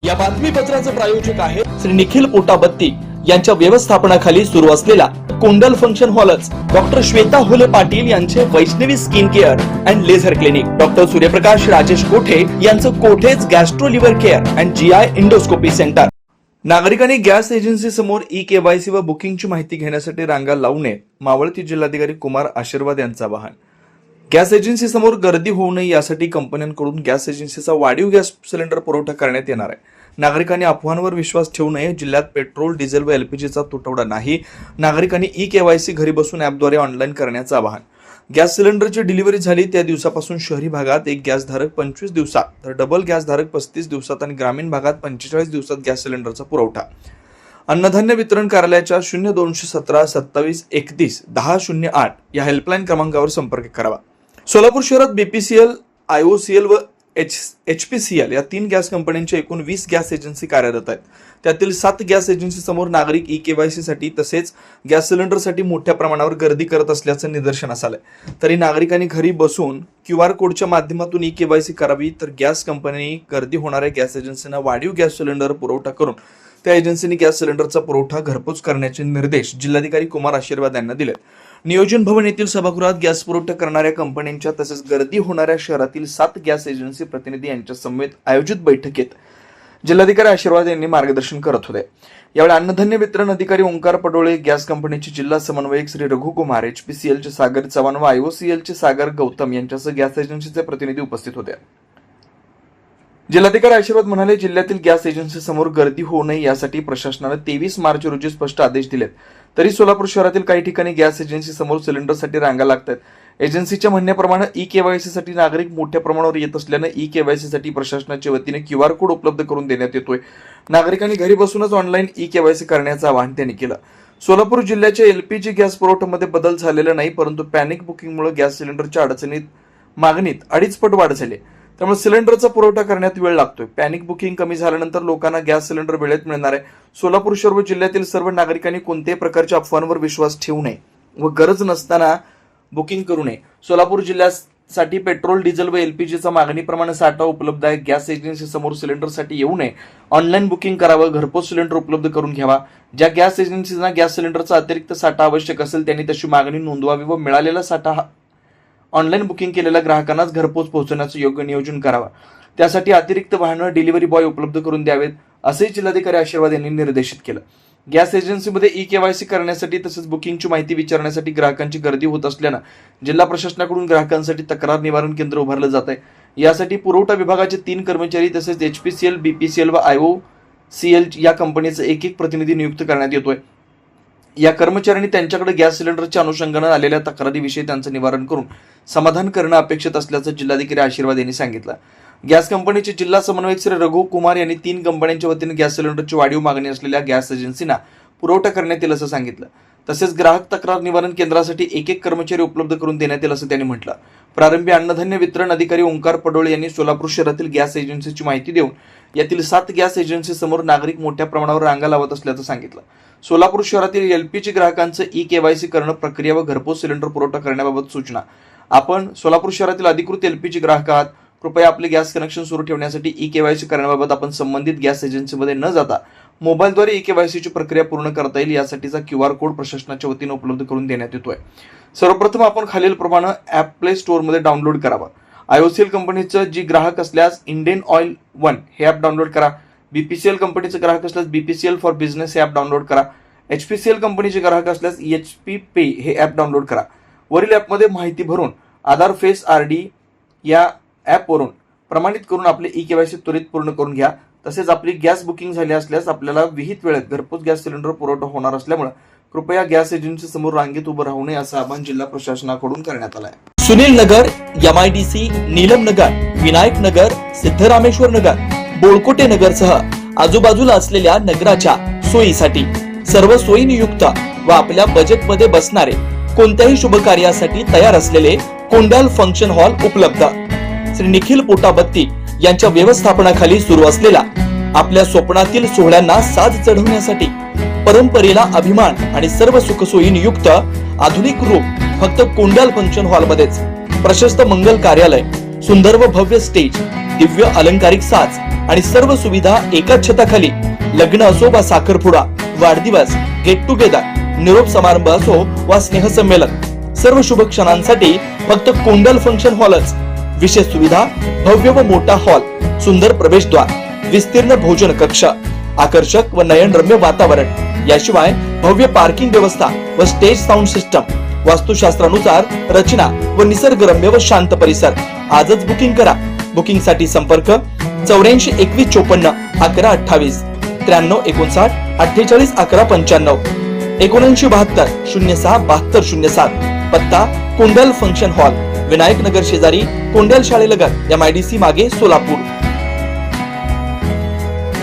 या बातमीपत्राचे प्रायोजक आहे श्री निखिल पोटाबत्ती यांच्या व्यवस्थापनाखाली सुरू असलेला कुंडल फंक्शन हॉलच डॉक्टर श्वेता होले पाटील यांचे Vaishnavi skin care and laser clinic, doctor Suryaprakash Rajesh Kothe यांचं कोठेज gastro liver care and GI endoscopy centre. नागरिकांनी गॅस एजन्सी समोर ई-केवायसी व बुकिंगची माहिती घेण्यासाठी रांगा लावू नये, मावळती जिल्हाधिकारी कुमार आशीर्वाद यांचं आवाहन। गॅस एजन्सी समोर गर्दी होऊ नये यासाठी कंपन्यांकडून गॅस एजन्सीचा वाढीव गॅस सिलेंडर पुरवठा करण्यात येणार आहे। नागरिकांनी अफवांवर विश्वास ठेवू नये। जिल्ह्यात पेट्रोल, डिझेल व एलपीजीचा तुटवडा नाही। नागरिकांनी ई-केवायसी घरी बसून ॲपद्वारे ऑनलाईन करण्याचं आवाहन। गॅस सिलेंडरची डिलिव्हरी झाली त्या दिवसापासून शहरी भागात एक गॅसधारक 25 दिवसात, तर डबल गॅसधारक 35 दिवसात आणि ग्रामीण भागात 45 दिवसात गॅस सिलेंडरचा पुरवठा। अन्नधान्य वितरण कार्यालयाच्या 0217 27 31 1008 या हेल्पलाईन क्रमांकावर संपर्क करावा। सोलापूर शहरात बीपीसीएल, आयओसीएल व एचपीसीएल या 3 गॅस कंपन्यांच्या एकूण 20 गॅस एजन्सी कार्यरत आहेत। त्यातील 7 गॅस एजन्सी समोर नागरिक ई-केवायसी साठी तसेच गॅस सिलेंडरसाठी मोठ्या प्रमाणावर गर्दी करत असल्याचं निदर्शनास आलंय। तरी नागरिकांनी घरी बसून क्यूआर कोडच्या माध्यमातून ई-केवायसी करावी, तर गॅस कंपनी गर्दी होणाऱ्या गॅस एजन्सींना वाढीव गॅस सिलेंडर पुरवठा करून त्या एजन्सीने गॅस सिलेंडरचा पुरवठा घरपोच करण्याचे निर्देश जिल्हाधिकारी कुमार आशीर्वाद यांना दिले। नियोजन भवन येथील सभागृहात गॅस पुरवठा करणाऱ्या कंपन्यांच्या तसेच गर्दी होणाऱ्या शहरातील 7 गॅस एजन्सी प्रतिनिधी यांच्या समवेत आयोजित बैठकीत जिल्हाधिकारी आशीर्वाद यांनी मार्गदर्शन करत होते। यावेळी अन्नधान्य वितरण अधिकारी ओंकार पडोळे, गॅस कंपनीचे जिल्हा समन्वयक श्री रघुकुमार, एचपीसीएलचे सागर चव्हाण व आयओसीएलचे सागर गौतम यांच्यासह गॅस एजन्सीचे प्रतिनिधी उपस्थित होते। जिल्हाधिकारी आशीर्वाद म्हणाले, जिल्ह्यातील गॅस एजन्सी समोर गर्दी होऊ नये यासाठी प्रशासनाने 23 मार्च रोजी स्पष्ट आदेश दिलेत। तरी सोलापूर शहरातील काही ठिकाणी गॅस एजन्सी समोर सिलेंडरसाठी रांगा लागतात। एजन्सीच्या म्हणण्याप्रमाणे ई-केवायसी साठी नागरिक मोठ्या प्रमाणावर येत असल्याने ई-केवायसी साठी प्रशासनाच्या वतीने क्यूआर कोड उपलब्ध करून देण्यात येतोय। नागरिकांनी घरी बसूनच ऑनलाईन ई-केवायसी करण्याचं आवाहन त्यांनी केलं। सोलापूर जिल्ह्याच्या एलपीजी गॅस पुरवठ्यामध्ये बदल झालेला नाही, परंतु पॅनिक बुकिंगमुळे गॅस सिलेंडरच्या मागणीत 2.5 पट वाढ झाली, त्यामुळे सिलेंडरचा पुरवठा करण्यात वेळ लागतोय। पॅनिक बुकिंग कमी झाल्यानंतर लोकांना गॅस सिलेंडर वेळेत मिळणार आहे। सोलापूर शहर व जिल्ह्यातील सर्व नागरिकांनी कोणत्याही प्रकारच्या अफवांवर विश्वास ठेवू नये व गरज नसताना बुकिंग करू नये। सोलापूर जिल्ह्यासाठी पेट्रोल, डिझेल व एलपीजीचा मागणीप्रमाणे साठा उपलब्ध आहे। गॅस एजन्सी समोर सिलेंडरसाठी येऊ नये, ऑनलाईन बुकिंग करावं, घरपोच सिलेंडर उपलब्ध करून घ्यावा। ज्या गॅस एजन्सीजना गॅस सिलेंडरचा अतिरिक्त साठा आवश्यक असेल त्यांनी तशी मागणी नोंदवावी व मिळालेला साठा ऑनलाईन बुकिंग केलेल्या ग्राहकांनाच घरपोच पोहोचवण्याचं योग्य नियोजन करावं। त्यासाठी अतिरिक्त वाहनं, डिलिव्हरी बॉय उपलब्ध करून द्यावेत, असेही जिल्हाधिकारी आशीर्वाद यांनी निर्देशित केलं। गॅस एजन्सीमध्ये ई-केवायसी करण्यासाठी तसेच बुकिंगची माहिती विचारण्यासाठी ग्राहकांची गर्दी होत असल्यानं जिल्हा प्रशासनाकडून ग्राहकांसाठी तक्रार निवारण केंद्र उभारलं जात आहे। यासाठी पुरवठा विभागाचे 3 कर्मचारी तसेच एचपीसीएल, बीपीसीएल व आयओसीएल या कंपनीचे एक प्रतिनिधी नियुक्त करण्यात येतोय। या कर्मचाऱ्यांनी त्यांच्याकडे गॅस सिलेंडरच्या अनुषंगाने आलेल्या तक्रारीविषयी त्यांचं निवारण करून समाधान करणं अपेक्षित असल्याचं जिल्हाधिकारी आशीर्वाद यांनी सांगितलं। गॅस कंपनीचे जिल्हा समन्वयक श्री रघुकुमार यांनी 3 कंपन्यांच्या वतीने गॅस सिलेंडरची वाढीव मागणी असलेल्या गॅस एजन्सींना पुरवठा करण्यात येईल असं सांगितलं। तसेच ग्राहक तक्रार निवारण केंद्रासाठी एक कर्मचारी उपलब्ध करून देण्यात येईल असं त्यांनी म्हटलं। प्रारंभी अन्नधान्य वितरण अधिकारी ओंकार पडोळे यांनी सोलापूर शहरातील गॅस एजन्सीची माहिती देऊन यातील 7 गॅस एजन्सी समोर नागरिक मोठ्या प्रमाणावर रांगा लावत असल्याचं सांगितलं। सोलापूर शहरातील एलपीजी ग्राहकांचं ई-केवायसी करणं, प्रक्रिया व घरपोच सिलेंडर पुरवठा करण्याबाबत सूचना। आपण सोलापूर शहरातील अधिकृत एलपीजी ग्राहक आहात, कृपया आपले गॅस कनेक्शन सुरू ठेवण्यासाठी ई-केवायसी करण्याबाबत आपण संबंधित गॅस एजन्सीमध्ये न जाता मोबाईलद्वारे ई-केवायसीची प्रक्रिया पूर्ण करता येईल यासाठीचा क्यूआर कोड प्रशासनाच्या वतीने उपलब्ध करून देण्यात येतोय। सर्वप्रथम आपण खालीलप्रमाणे ॲप प्ले स्टोअरमध्ये डाउनलोड करावं। आयओसीएल कंपनीचं जी ग्राहक असल्यास इंडियन ऑइल 1 हे ॲप डाउनलोड करा। बीपीसीएल कंपनीचे ग्राहक असल्यास बीपीसीएल फॉर बिझनेस हे ॲप डाउनलोड करा। एचपीसीएल कंपनीचे ग्राहक असल्यास एचपी पे हे ॲप डाउनलोड करा। वरील ॲपमध्ये माहिती भरून आधार फेस आरडी या ॲपवरून प्रमाणित करून आपले ई-केवायसी त्वरित पूर्ण करून घ्या। तसेच आपली गॅस बुकिंग झाली असल्यास आपल्याला विहित वेळेत घरपोच गॅस सिलेंडर पुरवठा होणार असल्यामुळे कृपया गॅस एजन्सी समोर रांगेत उभं राहू नये असं आवाहन जिल्हा प्रशासनाकडून करण्यात आलं आहे। सुनील नगर, एमआयडीसी, नीलम नगर, विनायक नगर, सिद्धरामेश्वर नगर, बोळकोटे नगरसह आजूबाजूला असलेल्या नगराच्या सोयीसाठी सर्व सोयीनियुक्त व आपल्या बजेटमध्ये बसणारे कोणत्याही शुभ कार्यासाठी तयार असलेले कुंडल फंक्शन हॉल उपलब्ध। श्री निखिल पोटाबत्ती यांच्या व्यवस्थापनाखाली सुरू असलेला आपल्या स्वप्नातील सोहळ्यांना साज चढवण्यासाठी परंपरेला अभिमान आणि सर्व सुखसोयींयुक्त आधुनिक रूप फक्त कुंडल फंक्शन हॉल मध्येच। प्रशस्त मंगल कार्यालय, सुंदर व भव्य स्टेज, दिव्य अलंकारिक साज आणि सर्व सुविधा एकाच छताखाली. लग्न असो वा साखरपुडा, वाढदिवस, गेट टुगेदर, निरोप समारंभ असो वा स्नेहसंमेलन, सर्व शुभ क्षणांसाठी फक्त कोंडल फंक्शन हॉलच. विशेष सुविधा, भव्य व मोठा हॉल, सुंदर प्रवेशद्वार, विस्तीर्ण भोजन कक्ष, आकर्षक व नयनरम्य वातावरण, याशिवाय भव्य पार्किंग व्यवस्था व स्टेज साऊंड सिस्टम, वास्तुशास्त्रानुसार रचना व निसर्गरम्य व शांत परिसर. आजच बुकिंग करा. बुकिंग साठी संपर्क 84 21 54 11 28 93 59 48 11 95 79 72 06 72 07. पत्ता कोंडल फंक्शन हॉल, विनायक नगर शेजारी, कोंडल शाळेलगत, MIDC मागे, सोलापूर.